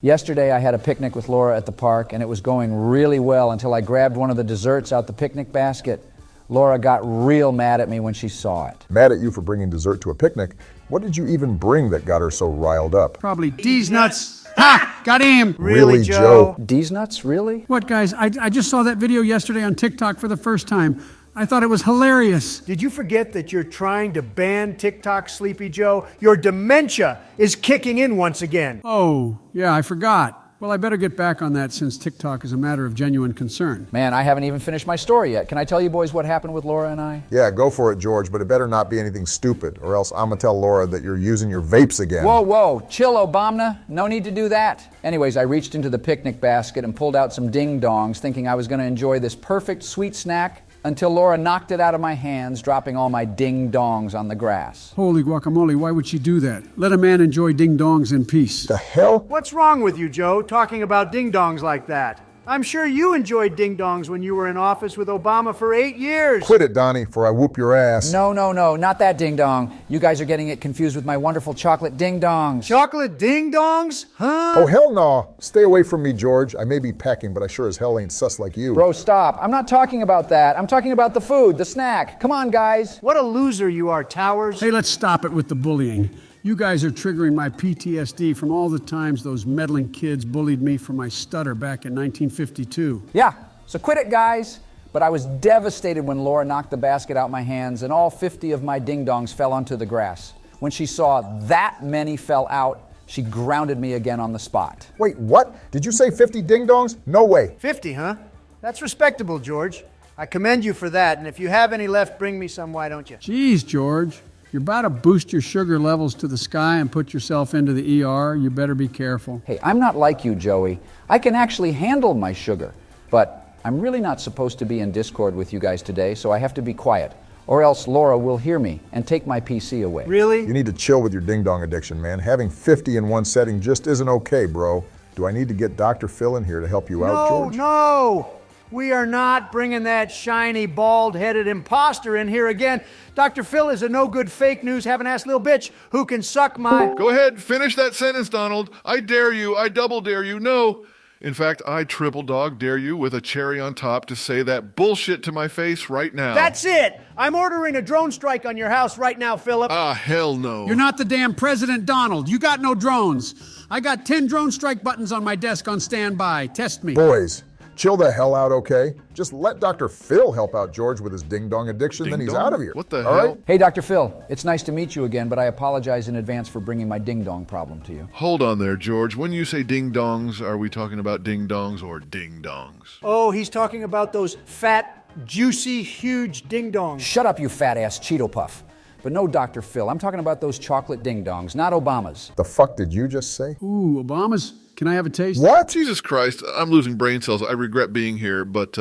Yesterday I had a picnic with Laura at the park and it was going really well until I grabbed one of the desserts out the picnic basket. Laura got real mad at me when she saw it. Mad at you for bringing dessert to a picnic? What did you even bring that got her so riled up? Probably D's nuts. Ha! Got him! Really, Joe? D's nuts, really? What, guys? I just saw that video yesterday on TikTok for the first time. I thought it was hilarious. Did you forget that you're trying to ban TikTok, Sleepy Joe? Your dementia is kicking in once again. Oh, yeah, I forgot. Well, I better get back on that since TikTok is a matter of genuine concern. Man, I haven't even finished my story yet. Can I tell you boys what happened with Laura and I? Yeah, go for it, George, but it better not be anything stupid, or else I'm gonna tell Laura that you're using your vapes again. Whoa, whoa, chill, Obama. No need to do that. Anyways, I reached into the picnic basket and pulled out some ding-dongs, thinking I was gonna enjoy this perfect sweet snack until Laura knocked it out of my hands, dropping all my ding-dongs on the grass. Holy guacamole, why would she do that? Let a man enjoy ding-dongs in peace. The hell? What's wrong with you, Joe, talking about ding-dongs like that? I'm sure you enjoyed ding-dongs when you were in office with Obama for 8 years. Quit it, Donnie, for I whoop your ass. No, not that ding-dong. You guys are getting it confused with my wonderful chocolate ding-dongs. Chocolate ding-dongs? Huh? Oh, hell no. Stay away from me, George. I may be packing, but I sure as hell ain't sus like you. Bro, stop. I'm not talking about that. I'm talking about the food, the snack. Come on, guys. What a loser you are, Towers. Hey, let's stop it with the bullying. You guys are triggering my PTSD from all the times those meddling kids bullied me for my stutter back in 1952. Yeah, so quit it, guys. But I was devastated when Laura knocked the basket out my hands and all 50 of my ding-dongs fell onto the grass. When she saw that many fell out, she grounded me again on the spot. Wait, what? Did you say 50 ding-dongs? No way. 50, huh? That's respectable, George. I commend you for that, and if you have any left, bring me some, why don't you? Geez, George. You're about to boost your sugar levels to the sky and put yourself into the ER. You better be careful. Hey, I'm not like you, Joey. I can actually handle my sugar. But I'm really not supposed to be in Discord with you guys today, so I have to be quiet. Or else Laura will hear me and take my PC away. Really? You need to chill with your ding-dong addiction, man. Having 50 in one setting just isn't okay, bro. Do I need to get Dr. Phil in here to help you out, George? No! We are not bringing that shiny, bald-headed imposter in here again. Dr. Phil is a no-good fake news, have-an-ass little bitch who can suck my... Go ahead, finish that sentence, Donald. I dare you, I double dare you, no. In fact, I triple dog dare you with a cherry on top to say that bullshit to my face right now. That's it! I'm ordering a drone strike on your house right now, Philip. Ah, hell no. You're not the damn President Donald. You got no drones. I got 10 drone strike buttons on my desk on standby. Test me. Boys, chill the hell out, okay? Just let Dr. Phil help out George with his ding-dong addiction, then he's Ding-dong? out of here. What the All hell? right? Hey, Dr. Phil, it's nice to meet you again, but I apologize in advance for bringing my ding-dong problem to you. Hold on there, George. When you say ding-dongs, are we talking about ding-dongs or ding-dongs? Oh, he's talking about those fat, juicy, huge ding-dongs. Shut up, you fat-ass Cheeto Puff. But no, Dr. Phil, I'm talking about those chocolate ding-dongs, not Obama's. The fuck did you just say? Ooh, Obama's. Can I have a taste? What? Jesus Christ, I'm losing brain cells. I regret being here, but,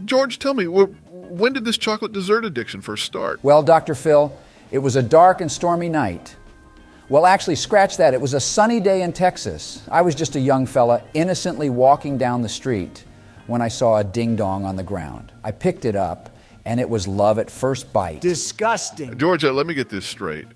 George, tell me, when did this chocolate dessert addiction first start? Well, Dr. Phil, it was a dark and stormy night. Well, actually, scratch that. It was a sunny day in Texas. I was just a young fella innocently walking down the street when I saw a ding-dong on the ground. I picked it up, and it was love at first bite. Disgusting. George, let me get this straight.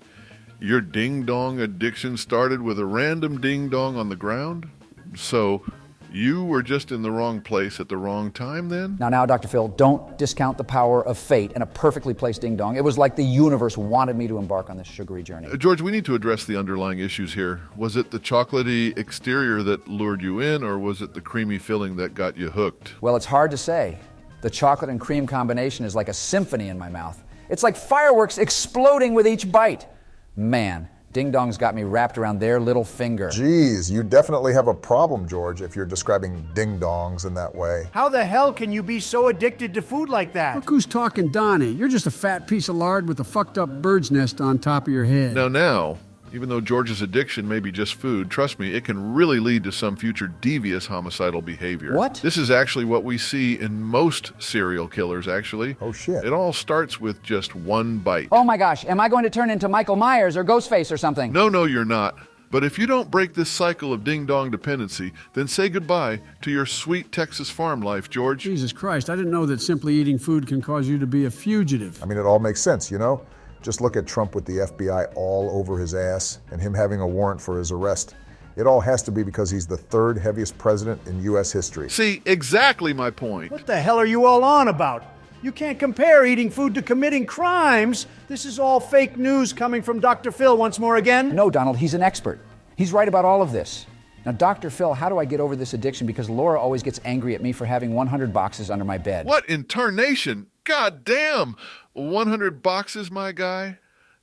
Your ding-dong addiction started with a random ding-dong on the ground? So you were just in the wrong place at the wrong time then? Now, Dr. Phil, don't discount the power of fate and a perfectly placed ding-dong. It was like the universe wanted me to embark on this sugary journey. George, we need to address the underlying issues here. Was it the chocolatey exterior that lured you in, or was it the creamy filling that got you hooked? Well, it's hard to say. The chocolate and cream combination is like a symphony in my mouth. It's like fireworks exploding with each bite. Man, ding-dongs got me wrapped around their little finger. Jeez, you definitely have a problem, George, if you're describing ding-dongs in that way. How the hell can you be so addicted to food like that? Look who's talking, Donnie. You're just a fat piece of lard with a fucked up bird's nest on top of your head. Now, even though George's addiction may be just food, trust me, it can really lead to some future devious homicidal behavior. What? This is actually what we see in most serial killers, actually. Oh, shit. It all starts with just one bite. Oh my gosh, am I going to turn into Michael Myers or Ghostface or something? No, you're not. But if you don't break this cycle of ding-dong dependency, then say goodbye to your sweet Texas farm life, George. Jesus Christ, I didn't know that simply eating food can cause you to be a fugitive. I mean, it all makes sense, you know? Just look at Trump with the FBI all over his ass and him having a warrant for his arrest. It all has to be because he's the third heaviest president in U.S. history. See, exactly my point. What the hell are you all on about? You can't compare eating food to committing crimes. This is all fake news coming from Dr. Phil once more again. No, Donald, he's an expert. He's right about all of this. Now, Dr. Phil, how do I get over this addiction? Because Laura always gets angry at me for having 100 boxes under my bed. What in tarnation? God damn! 100 boxes, my guy?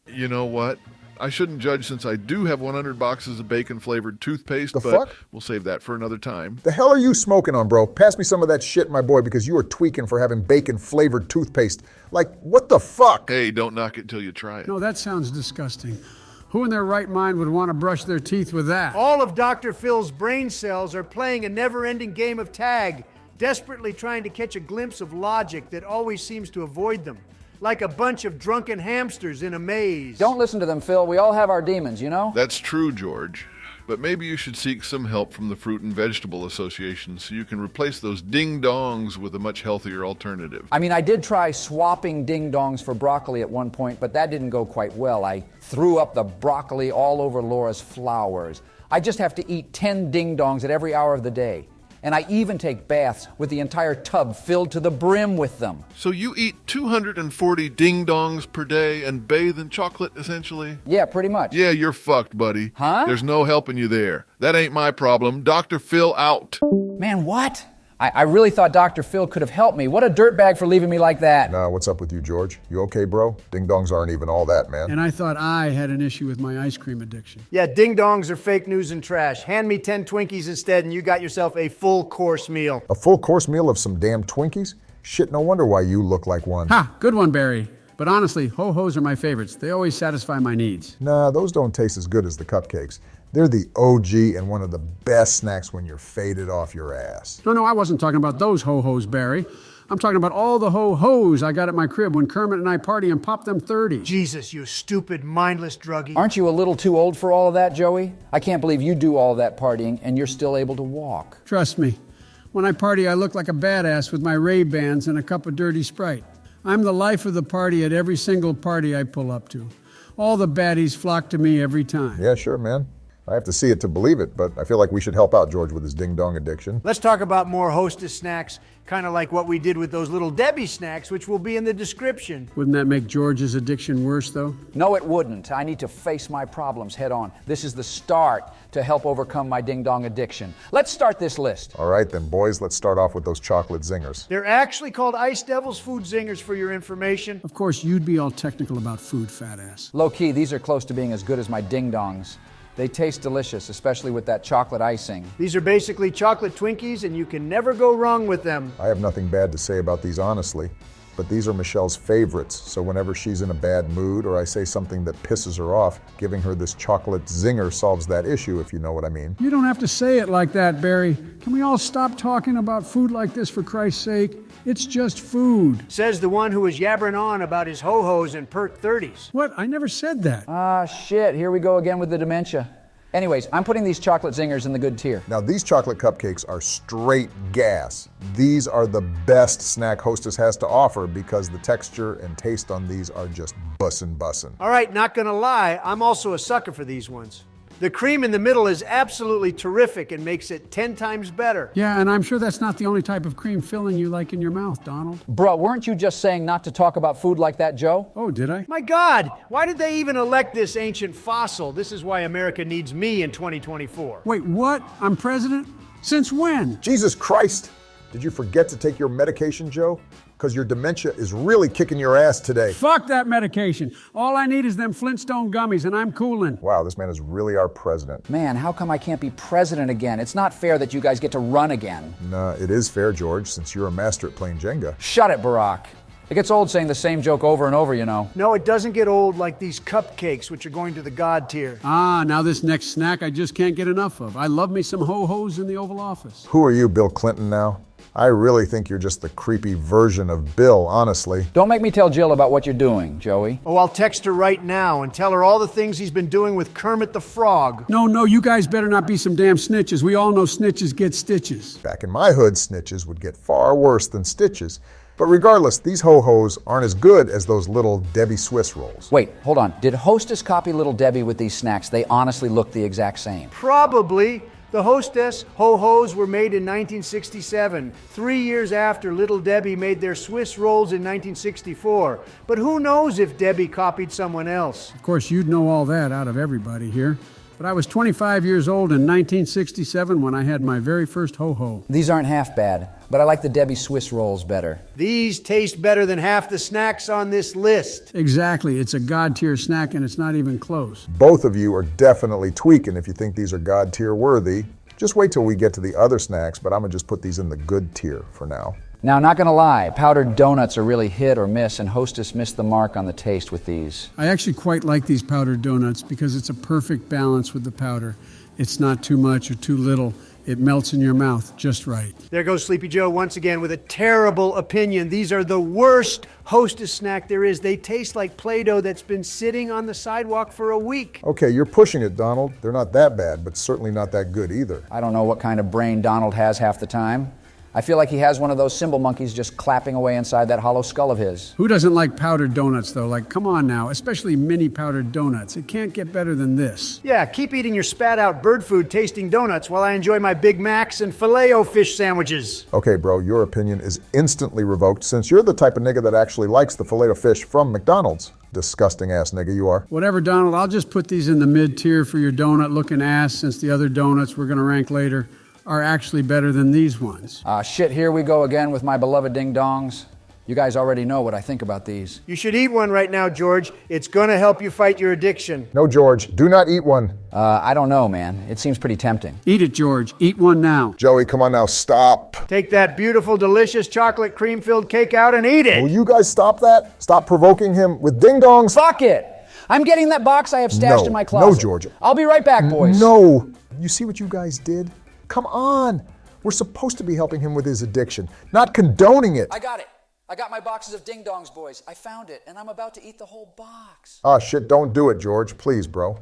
You know what? I shouldn't judge since I do have 100 boxes of bacon-flavored toothpaste, The but fuck? we'll save that for another time. The hell are you smoking on, bro? Pass me some of that shit, my boy, because you are tweaking for having bacon-flavored toothpaste. Like, what the fuck? Hey, don't knock it till you try it. No, that sounds disgusting. Who in their right mind would want to brush their teeth with that? All of Dr. Phil's brain cells are playing a never-ending game of tag, desperately trying to catch a glimpse of logic that always seems to avoid them. Like a bunch of drunken hamsters in a maze. Don't listen to them, Phil. We all have our demons, you know? That's true, George. But maybe you should seek some help from the Fruit and Vegetable Association so you can replace those ding-dongs with a much healthier alternative. I mean, I did try swapping ding-dongs for broccoli at one point, but that didn't go quite well. I threw up the broccoli all over Laura's flowers. I just have to eat 10 ding-dongs at every hour of the day. And I even take baths with the entire tub filled to the brim with them. So you eat 240 ding-dongs per day and bathe in chocolate, essentially? Yeah, pretty much. Yeah, you're fucked, buddy. Huh? There's no helping you there. That ain't my problem. Dr. Phil out. Man, what? I really thought Dr. Phil could have helped me. What a dirtbag for leaving me like that. Nah, what's up with you, George? You okay, bro? Ding-dongs aren't even all that, man. And I thought I had an issue with my ice cream addiction. Yeah, ding-dongs are fake news and trash. Hand me 10 Twinkies instead and you got yourself a full-course meal. A full course meal of some damn Twinkies? Shit, no wonder why you look like one. Ha! Good one, Barry. But honestly, ho-hos are my favorites. They always satisfy my needs. Nah, those don't taste as good as the cupcakes. They're the OG and one of the best snacks when you're faded off your ass. No, I wasn't talking about those ho-hos, Barry. I'm talking about all the ho-hos I got at my crib when Kermit and I party and pop them 30s. Jesus, you stupid, mindless druggie. Aren't you a little too old for all of that, Joey? I can't believe you do all that partying and you're still able to walk. Trust me, when I party, I look like a badass with my Ray-Bans and a cup of dirty Sprite. I'm the life of the party at every single party I pull up to. All the baddies flock to me every time. Yeah, sure, man. I have to see it to believe it, but I feel like we should help out George with his ding-dong addiction. Let's talk about more Hostess snacks, kind of like what we did with those little Debbie snacks, which will be in the description. Wouldn't that make George's addiction worse, though? No, it wouldn't. I need to face my problems head on. This is the start to help overcome my ding-dong addiction. Let's start this list. All right then, boys, let's start off with those chocolate zingers. They're actually called Ice Devils Food Zingers for your information. Of course, you'd be all technical about food, fat ass. Low-key, these are close to being as good as my ding-dongs. They taste delicious, especially with that chocolate icing. These are basically chocolate Twinkies, and you can never go wrong with them. I have nothing bad to say about these, honestly, but these are Michelle's favorites, so whenever she's in a bad mood or I say something that pisses her off, giving her this chocolate zinger solves that issue, if you know what I mean. You don't have to say it like that, Barry. Can we all stop talking about food like this, for Christ's sake? It's just food. Says the one who was yabbering on about his ho-hos and perk 30s. What? I never said that. Ah, shit, here we go again with the dementia. Anyways, I'm putting these chocolate zingers in the good tier. Now, these chocolate cupcakes are straight gas. These are the best snack Hostess has to offer because the texture and taste on these are just bussin'. All right, not gonna lie, I'm also a sucker for these ones. The cream in the middle is absolutely terrific and makes it 10 times better. Yeah, and I'm sure that's not the only type of cream filling you like in your mouth, Donald. Bruh, weren't you just saying not to talk about food like that, Joe? Oh, did I? My God, why did they even elect this ancient fossil? This is why America needs me in 2024. Wait, what? I'm president? Since when? Jesus Christ! Did you forget to take your medication, Joe? Because your dementia is really kicking your ass today. Fuck that medication. All I need is them Flintstone gummies and I'm coolin'. Wow, this man is really our president. Man, how come I can't be president again? It's not fair that you guys get to run again. Nah, it is fair, George, since you're a master at playing Jenga. Shut it, Barack. It gets old saying the same joke over and over, you know. No, it doesn't get old like these cupcakes, which are going to the God tier. Ah, now this next snack I just can't get enough of. I love me some ho-hos in the Oval Office. Who are you, Bill Clinton, now? I really think you're just the creepy version of Bill, honestly. Don't make me tell Jill about what you're doing, Joey. Oh, I'll text her right now and tell her all the things he's been doing with Kermit the Frog. No, you guys better not be some damn snitches. We all know snitches get stitches. Back in my hood, snitches would get far worse than stitches. But regardless, these ho-hos aren't as good as those little Debbie Swiss rolls. Wait, hold on. Did Hostess copy Little Debbie with these snacks? They honestly look the exact same. Probably. The Hostess ho-hos were made in 1967, 3 years after Little Debbie made their Swiss rolls in 1964. But who knows if Debbie copied someone else? Of course, you'd know all that out of everybody here. But I was 25 years old in 1967 when I had my very first ho-ho. These aren't half bad, but I like the Debbie Swiss rolls better. These taste better than half the snacks on this list. Exactly. It's a God-tier snack and it's not even close. Both of you are definitely tweaking if you think these are God tier worthy. Just wait till we get to the other snacks, but I'm gonna just put these in the good tier for now. Now, not gonna lie, powdered donuts are really hit or miss, and Hostess missed the mark on the taste with these. I actually quite like these powdered donuts because it's a perfect balance with the powder. It's not too much or too little. It melts in your mouth just right. There goes Sleepy Joe once again with a terrible opinion. These are the worst Hostess snack there is. They taste like Play-Doh that's been sitting on the sidewalk for a week. Okay, you're pushing it, Donald. They're not that bad, but certainly not that good either. I don't know what kind of brain Donald has half the time. I feel like he has one of those cymbal monkeys just clapping away inside that hollow skull of his. Who doesn't like powdered donuts, though? Like, come on now, especially mini powdered donuts. It can't get better than this. Yeah, keep eating your spat-out bird food tasting donuts while I enjoy my Big Macs and Filet-O-Fish sandwiches. Okay, bro, your opinion is instantly revoked since you're the type of nigga that actually likes the Filet-O-Fish from McDonald's. Disgusting ass nigga you are. Whatever, Donald, I'll just put these in the mid-tier for your donut-looking ass since the other donuts we're gonna rank later are actually better than these ones. Shit, here we go again with my beloved ding-dongs. You guys already know what I think about these. You should eat one right now, George. It's gonna help you fight your addiction. No, George, do not eat one. I don't know, man. It seems pretty tempting. Eat it, George. Eat one now. Joey, come on now, stop. Take that beautiful, delicious chocolate cream-filled cake out and eat it. Will you guys stop that? Stop provoking him with ding-dongs. Fuck it! I'm getting that box I have stashed in my closet. No, George. I'll be right back, boys. No. You see what you guys did? Come on. We're supposed to be helping him with his addiction, not condoning it. I got it. I got my boxes of ding-dongs, boys. I found it, and I'm about to eat the whole box. Ah, shit, don't do it, George. Please, bro.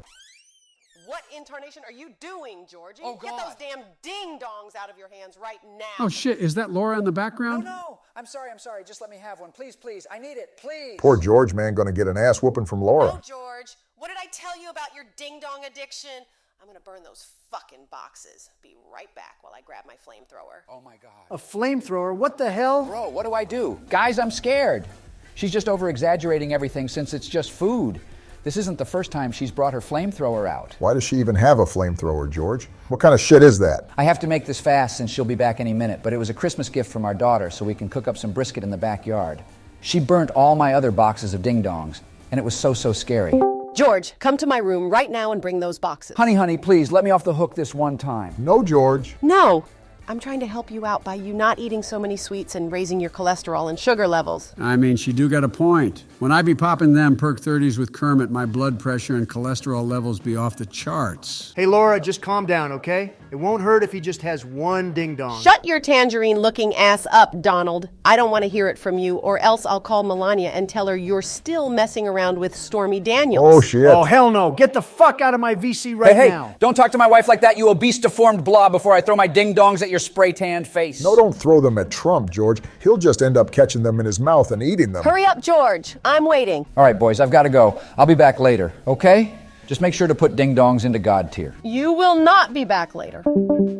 What in tarnation are you doing, Georgie? Oh, Get God. those damn ding-dongs out of your hands right now. Oh, shit, is that Laura in the background? No. I'm sorry. Just let me have one. Please. I need it, please. Poor George, man, gonna get an ass whooping from Laura. Oh, George, what did I tell you about your ding-dong addiction? I'm gonna burn those fucking boxes. Be right back while I grab my flamethrower. Oh, my God. A flamethrower? What the hell? Bro, what do I do? Guys, I'm scared. She's just over-exaggerating everything since it's just food. This isn't the first time she's brought her flamethrower out. Why does she even have a flamethrower, George? What kind of shit is that? I have to make this fast since she'll be back any minute, but it was a Christmas gift from our daughter so we can cook up some brisket in the backyard. She burnt all my other boxes of ding-dongs, and it was so scary. George, come to my room right now and bring those boxes. Honey, please, let me off the hook this one time. No, George. No. I'm trying to help you out by you not eating so many sweets and raising your cholesterol and sugar levels. I mean, she do got a point. When I be popping them Perk 30s with Kermit, my blood pressure and cholesterol levels be off the charts. Hey, Laura, just calm down, okay? It won't hurt if he just has one ding-dong. Shut your tangerine-looking ass up, Donald. I don't want to hear it from you, or else I'll call Melania and tell her you're still messing around with Stormy Daniels. Oh, shit. Oh, hell no. Get the fuck out of my VC right Hey, now. don't talk to my wife like that, you obese, deformed blob, before I throw my ding-dongs at your spray-tanned face. No, don't throw them at Trump, George. He'll just end up catching them in his mouth and eating them. Hurry up, George. I'm waiting. All right, boys, I've got to go. I'll be back later, okay? Just make sure to put ding-dongs into God tier. You will not be back later.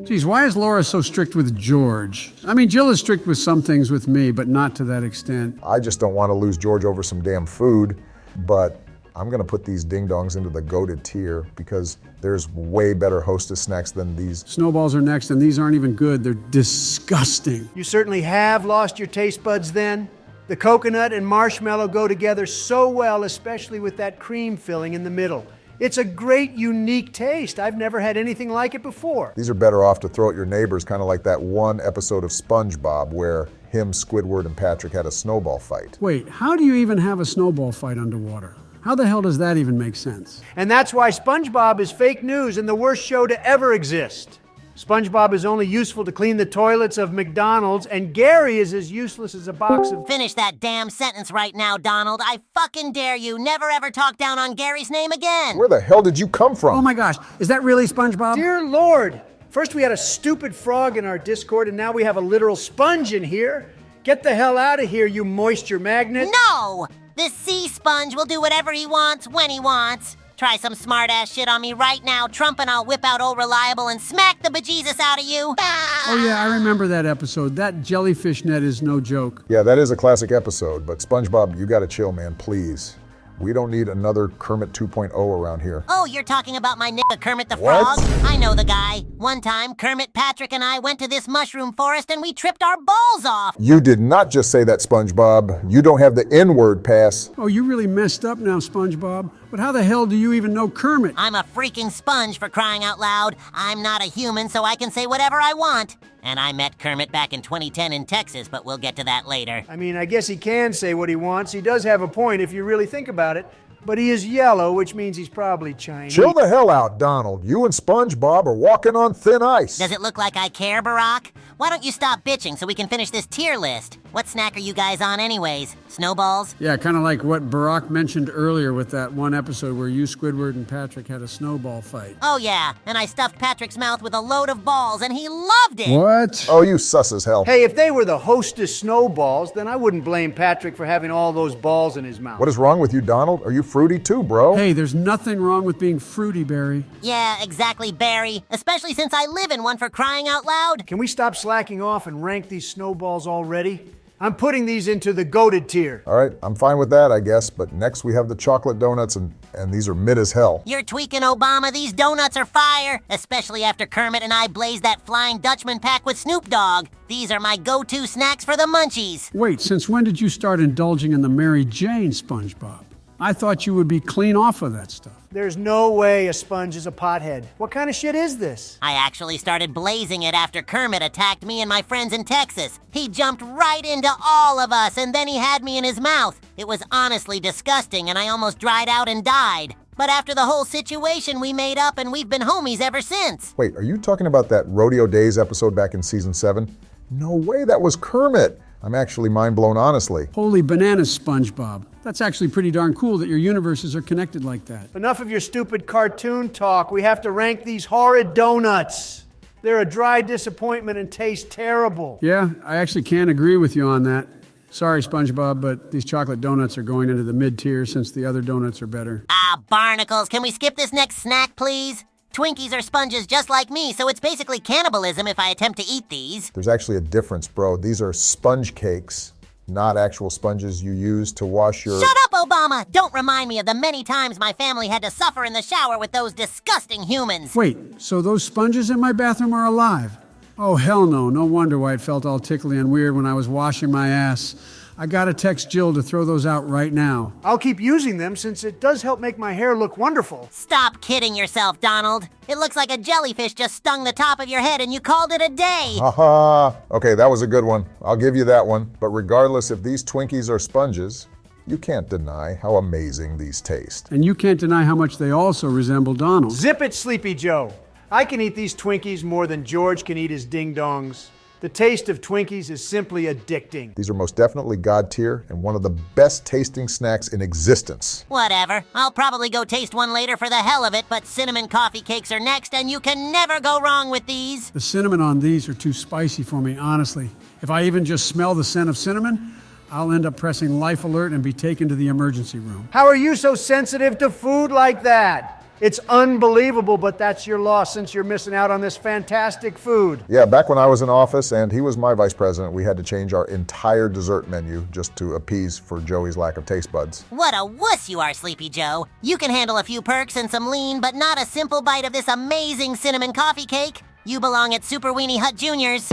Geez, why is Laura so strict with George? I mean, Jill is strict with some things with me, but not to that extent. I just don't want to lose George over some damn food, but I'm going to put these ding-dongs into the goated tier because there's way better Hostess snacks than these. Snowballs are next, and these aren't even good. They're disgusting. You certainly have lost your taste buds then. The coconut and marshmallow go together so well, especially with that cream filling in the middle. It's a great, unique taste. I've never had anything like it before. These are better off to throw at your neighbors, kind of like that one episode of Spongebob where him, Squidward, and Patrick had a snowball fight. Wait, how do you even have a snowball fight underwater? How the hell does that even make sense? And that's why SpongeBob is fake news and the worst show to ever exist. SpongeBob is only useful to clean the toilets of McDonald's, and Gary is as useless as a box of... Finish that damn sentence right now, Donald. I fucking dare you. Never ever talk down on Gary's name again. Where the hell did you come from? Oh my gosh, is that really SpongeBob? Dear Lord! First we had a stupid frog in our Discord, and now we have a literal sponge in here. Get the hell out of here, you moisture magnet. No! This sea sponge will do whatever he wants when he wants. Try some smart-ass shit on me right now, Trump, and I'll whip out old Reliable and smack the bejesus out of you. Oh yeah, I remember that episode. That jellyfish net is no joke. Yeah, that is a classic episode, but SpongeBob, you gotta chill, man, please. We don't need another Kermit 2.0 around here. Oh, you're talking about my nigga Kermit the What? Frog? I know the guy. One time, Kermit, Patrick, and I went to this mushroom forest and we tripped our balls off. You did not just say that, SpongeBob. You don't have the N-word pass. Oh, you really messed up now, SpongeBob. But how the hell do you even know Kermit? I'm a freaking sponge, for crying out loud. I'm not a human, so I can say whatever I want. And I met Kermit back in 2010 in Texas, but we'll get to that later. I mean, I guess he can say what he wants. He does have a point if you really think about it. But he is yellow, which means he's probably Chinese. Chill the hell out, Donald. You and SpongeBob are walking on thin ice. Does it look like I care, Barack? Why don't you stop bitching so we can finish this tier list? What snack are you guys on anyways? Snowballs? Yeah, kind of like what Barack mentioned earlier with that one episode where you, Squidward, and Patrick had a snowball fight. Oh yeah, and I stuffed Patrick's mouth with a load of balls and he loved it! What? Oh, you sus as hell. Hey, if they were the Hostess snowballs, then I wouldn't blame Patrick for having all those balls in his mouth. What is wrong with you, Donald? Are you fruity too, bro? Hey, there's nothing wrong with being fruity, Barry. Yeah, exactly, Barry. Especially since I live in one, for crying out loud. Can we stop slacking off and rank these snowballs already? I'm putting these into the goated tier. All right, I'm fine with that, I guess. But next we have the chocolate donuts, and these are mid as hell. You're tweaking, Obama. These donuts are fire. Especially after Kermit and I blazed that Flying Dutchman pack with Snoop Dogg. These are my go-to snacks for the munchies. Wait, since when did you start indulging in the Mary Jane, SpongeBob? I thought you would be clean off of that stuff. There's no way a sponge is a pothead. What kind of shit is this? I actually started blazing it after Kermit attacked me and my friends in Texas. He jumped right into all of us, and then he had me in his mouth. It was honestly disgusting, and I almost dried out and died. But after the whole situation, we made up, and we've been homies ever since. Wait, are you talking about that Rodeo Days episode back in season 7? No way, that was Kermit. I'm actually mind blown, honestly. Holy bananas, SpongeBob. That's actually pretty darn cool that your universes are connected like that. Enough of your stupid cartoon talk. We have to rank these horrid donuts. They're a dry disappointment and taste terrible. Yeah, I actually can't agree with you on that. Sorry, SpongeBob, but these chocolate donuts are going into the mid-tier since the other donuts are better. Ah, barnacles, can we skip this next snack, please? Twinkies are sponges just like me, so it's basically cannibalism if I attempt to eat these. There's actually a difference, bro. These are sponge cakes, not actual sponges you use to wash your... Shut up, Obama! Don't remind me of the many times my family had to suffer in the shower with those disgusting humans. Wait, so those sponges in my bathroom are alive? Oh, hell no. No wonder why it felt all tickly and weird when I was washing my ass. I gotta text Jill to throw those out right now. I'll keep using them since it does help make my hair look wonderful. Stop kidding yourself, Donald. It looks like a jellyfish just stung the top of your head and you called it a day. Haha. Okay, that was a good one. I'll give you that one. But regardless if these Twinkies are sponges, you can't deny how amazing these taste. And you can't deny how much they also resemble Donald. Zip it, Sleepy Joe. I can eat these Twinkies more than George can eat his ding-dongs. The taste of Twinkies is simply addicting. These are most definitely God tier and one of the best tasting snacks in existence. Whatever. I'll probably go taste one later for the hell of it, but cinnamon coffee cakes are next, and you can never go wrong with these. The cinnamon on these are too spicy for me, honestly. If I even just smell the scent of cinnamon, I'll end up pressing life alert and be taken to the emergency room. How are you so sensitive to food like that? It's unbelievable, but that's your loss since you're missing out on this fantastic food. Yeah, back when I was in office and he was my vice president, we had to change our entire dessert menu just to appease for Joey's lack of taste buds. What a wuss you are, Sleepy Joe. You can handle a few perks and some lean, but not a simple bite of this amazing cinnamon coffee cake. You belong at Super Weenie Hut Juniors.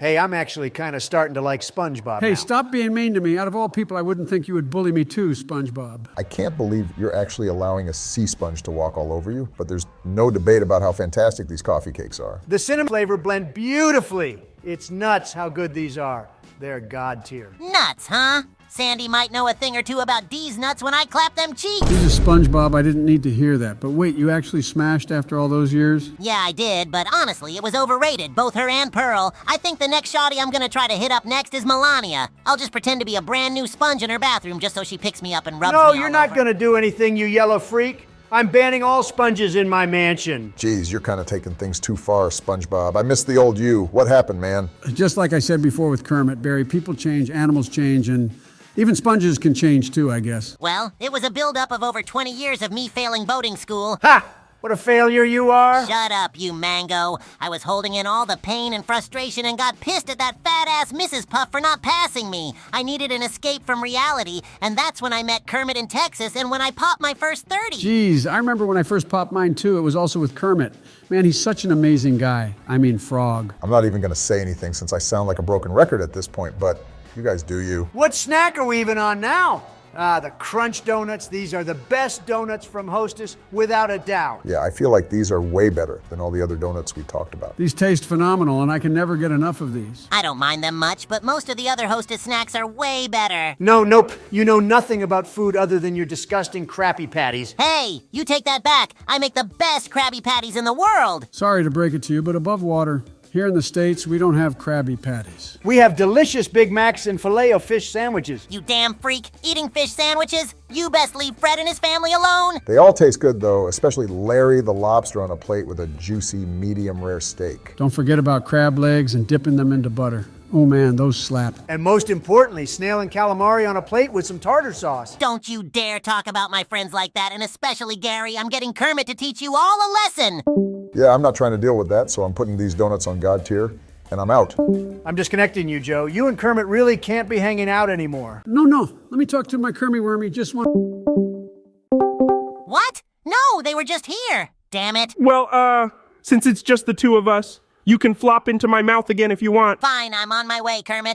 Hey, I'm actually kind of starting to like SpongeBob Hey, now. stop being mean to me. Out of all people, I wouldn't think you would bully me too, SpongeBob. I can't believe you're actually allowing a sea sponge to walk all over you, but there's no debate about how fantastic these coffee cakes are. The cinnamon flavor blend beautifully. It's nuts how good these are. They're God tier. Nuts, huh? Sandy might know a thing or two about D's nuts when I clap them cheeks. This is SpongeBob. I didn't need to hear that. But wait, you actually smashed after all those years? Yeah, I did, but honestly, it was overrated, both her and Pearl. I think the next shawty I'm gonna try to hit up next is Melania. I'll just pretend to be a brand new sponge in her bathroom just so she picks me up and rubs me No, all you're not over. gonna do anything, you yellow freak. I'm banning all sponges in my mansion. Geez, you're kind of taking things too far, Spongebob. I miss the old you. What happened, man? Just like I said before with Kermit, Barry, people change, animals change, and even sponges can change too, I guess. Well, it was a buildup of over 20 years of me failing boating school. Ha! What a failure you are. Shut up, you mango. I was holding in all the pain and frustration and got pissed at that fat-ass Mrs. Puff for not passing me. I needed an escape from reality, and that's when I met Kermit in Texas and when I popped my first 30. Geez, I remember when I first popped mine too. It was also with Kermit. Man, he's such an amazing guy. I mean, frog. I'm not even going to say anything since I sound like a broken record at this point, but you guys do you. What snack are we even on now? The Crunch Donuts. These are the best donuts from Hostess, without a doubt. Yeah, I feel like these are way better than all the other donuts we talked about. These taste phenomenal, and I can never get enough of these. I don't mind them much, but most of the other Hostess snacks are way better. Nope. You know nothing about food other than your disgusting Krabby Patties. Hey, you take that back. I make the best Krabby Patties in the world. Sorry to break it to you, but above water, here in the States, we don't have Krabby Patties. We have delicious Big Macs and Filet-O-Fish sandwiches. You damn freak. Eating fish sandwiches? You best leave Fred and his family alone. They all taste good, though, especially Larry the lobster on a plate with a juicy, medium-rare steak. Don't forget about crab legs and dipping them into butter. Oh man, those slap. And most importantly, snail and calamari on a plate with some tartar sauce. Don't you dare talk about my friends like that, and especially Gary. I'm getting Kermit to teach you all a lesson. Yeah, I'm not trying to deal with that, so I'm putting these donuts on God tier, and I'm out. I'm disconnecting you, Joe. You and Kermit really can't be hanging out anymore. No. Let me talk to my Kermit Wormy just one. What? No, they were just here. Damn it. Well, since it's just the two of us, you can flop into my mouth again if you want. Fine, I'm on my way, Kermit.